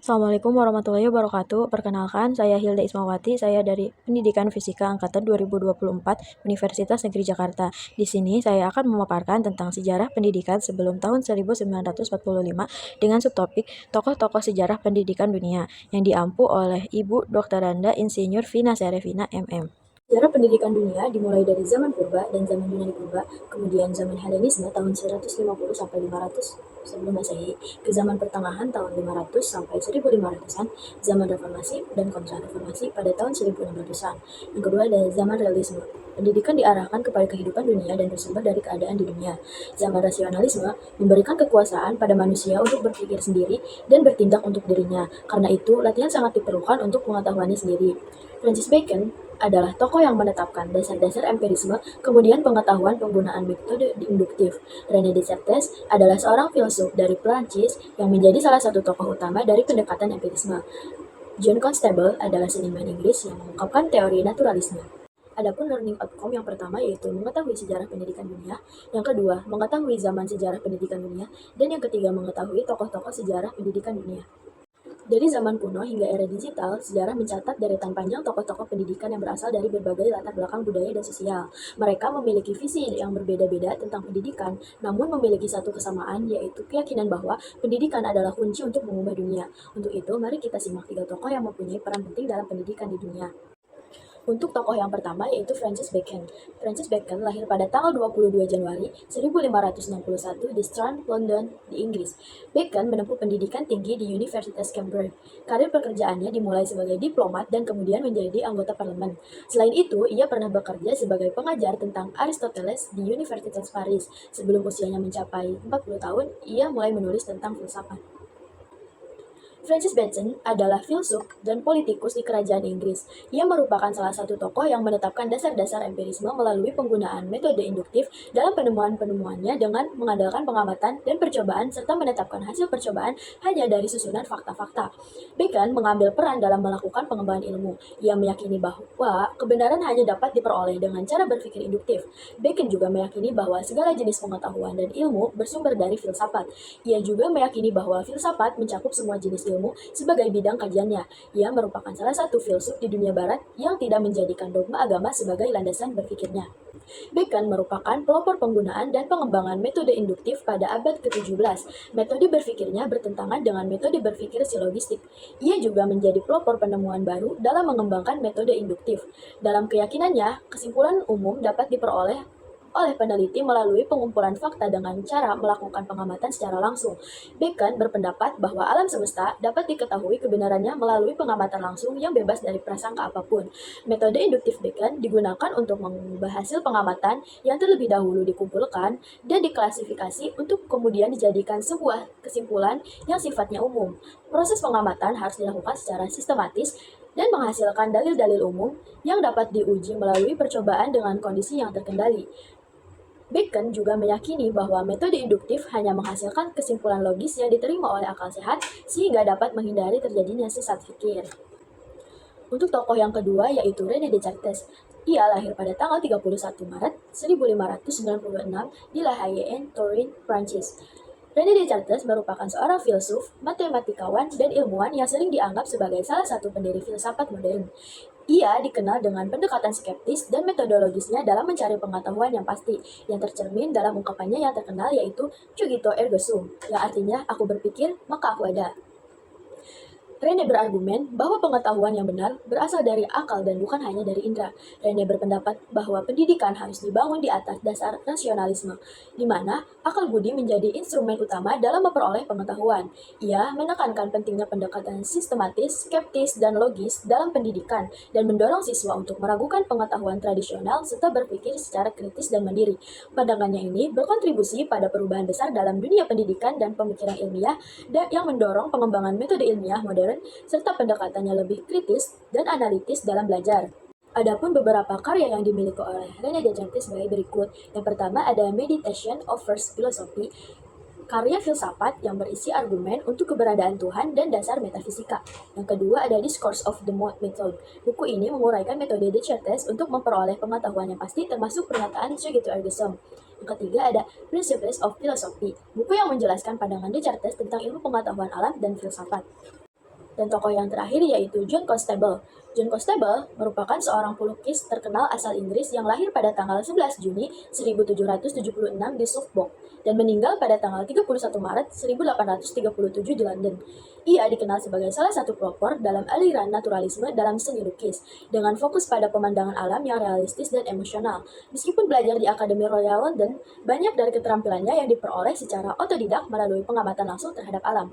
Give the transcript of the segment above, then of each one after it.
Assalamualaikum warahmatullahi wabarakatuh. Perkenalkan, saya Hilda Ismawati. Saya dari Pendidikan Fisika Angkatan 2024 Universitas Negeri Jakarta. Di sini saya akan memaparkan tentang sejarah pendidikan sebelum tahun 1945 dengan subtopik tokoh-tokoh sejarah pendidikan dunia yang diampu oleh Ibu Dr. Randa Insinyur Vina Serevina MM. Sejarah pendidikan dunia dimulai dari zaman purba dan zaman Yunani purba, kemudian zaman Helenisme tahun 150 sampai 500 sebelum Masehi, ke zaman pertengahan tahun 500 sampai 1500-an, zaman reformasi dan kontra-reformasi pada tahun 1600-an. Yang kedua adalah zaman realisme. Pendidikan diarahkan kepada kehidupan dunia dan bersumber dari keadaan di dunia. Zaman rasionalisme memberikan kekuasaan pada manusia untuk berpikir sendiri dan bertindak untuk dirinya. Karena itu, latihan sangat diperlukan untuk pengetahuannya sendiri. Francis Bacon adalah tokoh yang menetapkan dasar-dasar empirisme, kemudian pengetahuan penggunaan metode induktif. René Descartes adalah seorang filsuf dari Prancis yang menjadi salah satu tokoh utama dari pendekatan empirisme. John Constable adalah seniman Inggris yang mengungkapkan teori naturalisme. Adapun learning outcome yang pertama yaitu mengetahui sejarah pendidikan dunia, yang kedua mengetahui zaman sejarah pendidikan dunia, dan yang ketiga mengetahui tokoh-tokoh sejarah pendidikan dunia. Dari zaman kuno hingga era digital, sejarah mencatat deretan panjang tokoh-tokoh pendidikan yang berasal dari berbagai latar belakang budaya dan sosial. Mereka memiliki visi yang berbeda-beda tentang pendidikan, namun memiliki satu kesamaan, yaitu keyakinan bahwa pendidikan adalah kunci untuk mengubah dunia. Untuk itu, mari kita simak 3 tokoh yang mempunyai peran penting dalam pendidikan di dunia. Untuk tokoh yang pertama yaitu Francis Bacon. Francis Bacon lahir pada tanggal 22 Januari 1561 di Strand, London, di Inggris. Bacon menempuh pendidikan tinggi di Universitas Cambridge. Karir pekerjaannya dimulai sebagai diplomat dan kemudian menjadi anggota parlemen. Selain itu, ia pernah bekerja sebagai pengajar tentang Aristoteles di Universitas Paris. Sebelum usianya mencapai 40 tahun, ia mulai menulis tentang filsafat. Francis Bacon adalah filsuf dan politikus di kerajaan Inggris. Ia merupakan salah satu tokoh yang menetapkan dasar-dasar empirisme melalui penggunaan metode induktif dalam penemuan-penemuannya dengan mengandalkan pengamatan dan percobaan serta menetapkan hasil percobaan hanya dari susunan fakta-fakta. Bacon mengambil peran dalam melakukan pengembangan ilmu. Ia meyakini bahwa kebenaran hanya dapat diperoleh dengan cara berpikir induktif. Bacon juga meyakini bahwa segala jenis pengetahuan dan ilmu bersumber dari filsafat. Ia juga meyakini bahwa filsafat mencakup semua jenis ilmu sebagai bidang kajiannya. Ia merupakan salah satu filsuf di dunia barat yang tidak menjadikan dogma agama sebagai landasan berpikirnya. Bacon merupakan pelopor penggunaan dan pengembangan metode induktif pada abad ke-17. Metode berpikirnya bertentangan dengan metode berpikir silogistik. Ia juga menjadi pelopor penemuan baru dalam mengembangkan metode induktif. Dalam keyakinannya, kesimpulan umum dapat diperoleh oleh peneliti melalui pengumpulan fakta dengan cara melakukan pengamatan secara langsung. Bacon berpendapat bahwa alam semesta dapat diketahui kebenarannya melalui pengamatan langsung yang bebas dari prasangka apapun. Metode induktif Bacon digunakan untuk mengubah hasil pengamatan yang terlebih dahulu dikumpulkan dan diklasifikasi untuk kemudian dijadikan sebuah kesimpulan yang sifatnya umum. Proses pengamatan harus dilakukan secara sistematis dan menghasilkan dalil-dalil umum yang dapat diuji melalui percobaan dengan kondisi yang terkendali. Bacon juga meyakini bahwa metode induktif hanya menghasilkan kesimpulan logis yang diterima oleh akal sehat sehingga dapat menghindari terjadinya sesat fikir. Untuk tokoh yang kedua yaitu René Descartes. Ia lahir pada tanggal 31 Maret 1596 di La Haye, Turin, Prancis. René Descartes merupakan seorang filsuf, matematikawan, dan ilmuwan yang sering dianggap sebagai salah satu pendiri filsafat modern. Ia dikenal dengan pendekatan skeptis dan metodologisnya dalam mencari pengetahuan yang pasti, yang tercermin dalam ungkapannya yang terkenal yaitu cogito ergo sum, yang artinya aku berpikir maka aku ada. René berargumen bahwa pengetahuan yang benar berasal dari akal dan bukan hanya dari indera. René berpendapat bahwa pendidikan harus dibangun di atas dasar rasionalisme, di mana akal budi menjadi instrumen utama dalam memperoleh pengetahuan. Ia menekankan pentingnya pendekatan sistematis, skeptis, dan logis dalam pendidikan, dan mendorong siswa untuk meragukan pengetahuan tradisional serta berpikir secara kritis dan mandiri. Pandangannya ini berkontribusi pada perubahan besar dalam dunia pendidikan dan pemikiran ilmiah yang mendorong pengembangan metode ilmiah modern serta pendekatannya lebih kritis dan analitis dalam belajar. Adapun beberapa karya yang dimiliki oleh René Descartes sebagai berikut. Yang pertama ada Meditation of First Philosophy, karya filsafat yang berisi argumen untuk keberadaan Tuhan dan dasar metafisika. Yang kedua ada Discourse of the Method. Buku ini menguraikan metode Descartes untuk memperoleh pengetahuan yang pasti termasuk pernyataan cogito ergo sum. Yang ketiga ada Principles of Philosophy, buku yang menjelaskan pandangan Descartes tentang ilmu pengetahuan alam dan filsafat. Dan tokoh yang terakhir yaitu John Constable. John Constable merupakan seorang pelukis terkenal asal Inggris yang lahir pada tanggal 11 Juni 1776 di Suffolk dan meninggal pada tanggal 31 Maret 1837 di London. Ia dikenal sebagai salah satu pelopor dalam aliran naturalisme dalam seni lukis, dengan fokus pada pemandangan alam yang realistis dan emosional. Meskipun belajar di Akademi Royal London, banyak dari keterampilannya yang diperoleh secara otodidak melalui pengamatan langsung terhadap alam.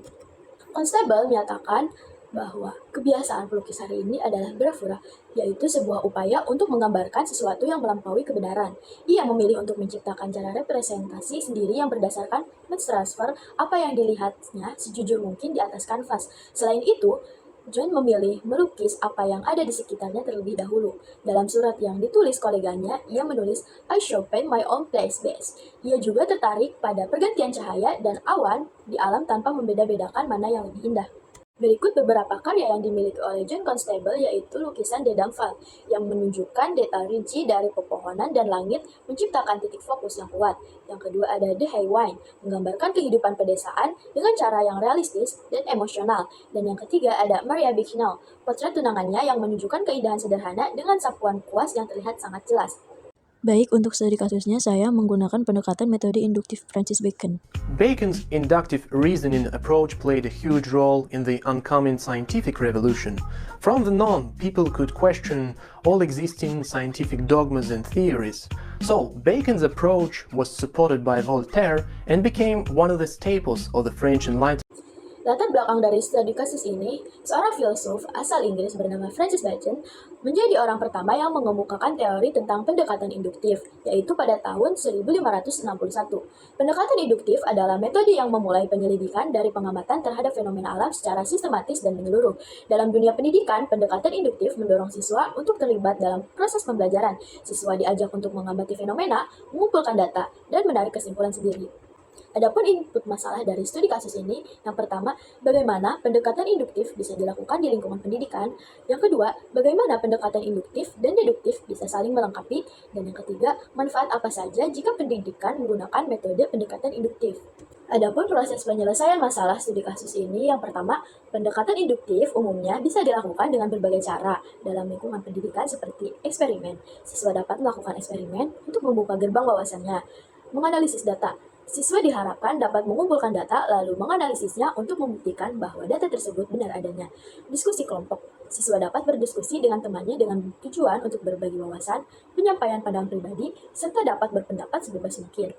Constable menyatakan bahwa kebiasaan pelukis hari ini adalah bravura, yaitu sebuah upaya untuk menggambarkan sesuatu yang melampaui kebenaran. Ia memilih untuk menciptakan cara representasi sendiri yang berdasarkan mentransfer apa yang dilihatnya sejujur mungkin di atas kanvas. Selain itu, John memilih melukis apa yang ada di sekitarnya terlebih dahulu. Dalam surat yang ditulis koleganya, ia menulis, "I shall paint my own place best." Ia juga tertarik pada pergantian cahaya dan awan di alam tanpa membeda-bedakan mana yang lebih indah. Berikut beberapa karya yang dimiliki oleh John Constable, yaitu lukisan Dedamval yang menunjukkan detail rinci dari pepohonan dan langit, menciptakan titik fokus yang kuat. Yang kedua ada The Highway, menggambarkan kehidupan pedesaan dengan cara yang realistis dan emosional. Dan yang ketiga ada Maria Bicknell, potret tunangannya yang menunjukkan keindahan sederhana dengan sapuan kuas yang terlihat sangat jelas. Baik, untuk studi kasusnya saya menggunakan pendekatan metode induktif Francis Bacon. Bacon's inductive reasoning approach played a huge role in the oncoming scientific revolution. From then on, people could question all existing scientific dogmas and theories. So, Bacon's approach was supported by Voltaire and became one of the staples of the French Enlightenment. Latar belakang dari studi kasus ini, seorang filsuf asal Inggris bernama Francis Bacon menjadi orang pertama yang mengemukakan teori tentang pendekatan induktif, yaitu pada tahun 1561. Pendekatan induktif adalah metode yang memulai penyelidikan dari pengamatan terhadap fenomena alam secara sistematis dan menyeluruh. Dalam dunia pendidikan, pendekatan induktif mendorong siswa untuk terlibat dalam proses pembelajaran. Siswa diajak untuk mengamati fenomena, mengumpulkan data, dan menarik kesimpulan sendiri. Adapun input masalah dari studi kasus ini, yang pertama, bagaimana pendekatan induktif bisa dilakukan di lingkungan pendidikan. Yang kedua, bagaimana pendekatan induktif dan deduktif bisa saling melengkapi. Dan yang ketiga, manfaat apa saja jika pendidikan menggunakan metode pendekatan induktif. Adapun proses penyelesaian masalah studi kasus ini, yang pertama, pendekatan induktif umumnya bisa dilakukan dengan berbagai cara dalam lingkungan pendidikan seperti eksperimen. Siswa dapat melakukan eksperimen untuk membuka gerbang wawasannya, menganalisis data. Siswa diharapkan dapat mengumpulkan data lalu menganalisisnya untuk membuktikan bahwa data tersebut benar adanya. Diskusi kelompok. Siswa dapat berdiskusi dengan temannya dengan tujuan untuk berbagi wawasan, penyampaian pandangan pribadi, serta dapat berpendapat sebebas mungkin.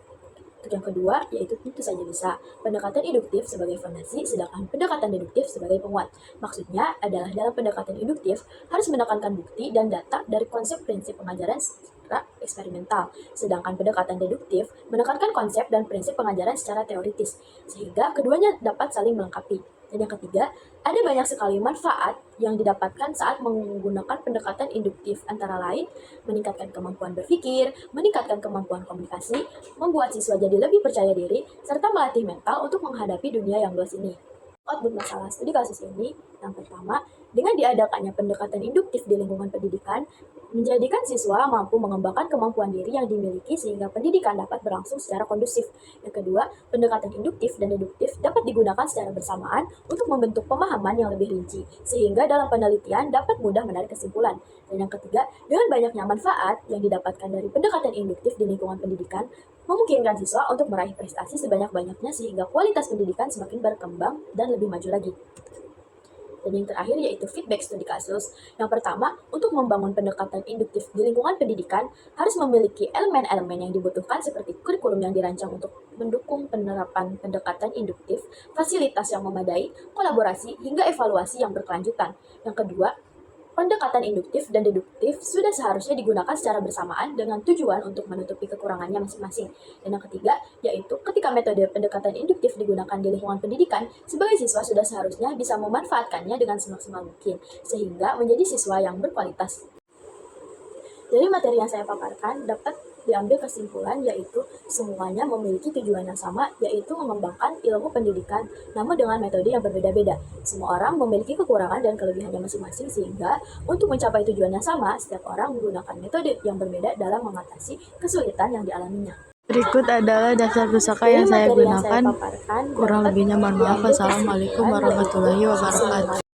Untuk yang kedua, yaitu tentu saja bisa pendekatan induktif sebagai fondasi, sedangkan pendekatan deduktif sebagai penguat. Maksudnya adalah dalam pendekatan induktif harus menekankan bukti dan data dari konsep prinsip pengajaran secara eksperimental, sedangkan pendekatan deduktif menekankan konsep dan prinsip pengajaran secara teoritis, sehingga keduanya dapat saling melengkapi. Dan yang ketiga, ada banyak sekali manfaat yang didapatkan saat menggunakan pendekatan induktif, antara lain meningkatkan kemampuan berpikir, meningkatkan kemampuan komunikasi, membuat siswa jadi lebih percaya diri, serta melatih mental untuk menghadapi dunia yang luas ini. Output masalah studi kasus ini, yang pertama, dengan diadakannya pendekatan induktif di lingkungan pendidikan, menjadikan siswa mampu mengembangkan kemampuan diri yang dimiliki sehingga pendidikan dapat berlangsung secara kondusif. Yang kedua, pendekatan induktif dan deduktif dapat digunakan secara bersamaan untuk membentuk pemahaman yang lebih rinci, sehingga dalam penelitian dapat mudah menarik kesimpulan. Dan yang ketiga, dengan banyaknya manfaat yang didapatkan dari pendekatan induktif di lingkungan pendidikan, memungkinkan siswa untuk meraih prestasi sebanyak-banyaknya sehingga kualitas pendidikan semakin berkembang dan lebih maju lagi. Dan yang terakhir yaitu feedback studi kasus. Yang pertama, untuk membangun pendekatan induktif di lingkungan pendidikan harus memiliki elemen-elemen yang dibutuhkan seperti kurikulum yang dirancang untuk mendukung penerapan pendekatan induktif, fasilitas yang memadai, kolaborasi, hingga evaluasi yang berkelanjutan. Yang kedua, pendekatan induktif dan deduktif sudah seharusnya digunakan secara bersamaan dengan tujuan untuk menutupi kekurangannya masing-masing. Dan yang ketiga, yaitu ketika metode pendekatan induktif digunakan di lingkungan pendidikan, sebagai siswa sudah seharusnya bisa memanfaatkannya dengan semaksimal mungkin, sehingga menjadi siswa yang berkualitas. Dari materi yang saya paparkan, dapat diambil kesimpulan yaitu semuanya memiliki tujuan yang sama, yaitu mengembangkan ilmu pendidikan, namun dengan metode yang berbeda-beda. Semua orang memiliki kekurangan dan kelebihannya masing-masing, sehingga untuk mencapai tujuan yang sama, setiap orang menggunakan metode yang berbeda dalam mengatasi kesulitan yang dialaminya. Berikut adalah daftar pusaka yang saya gunakan. Kurang lebihnya mohon maaf. Wassalamualaikum warahmatullahi wabarakatuh.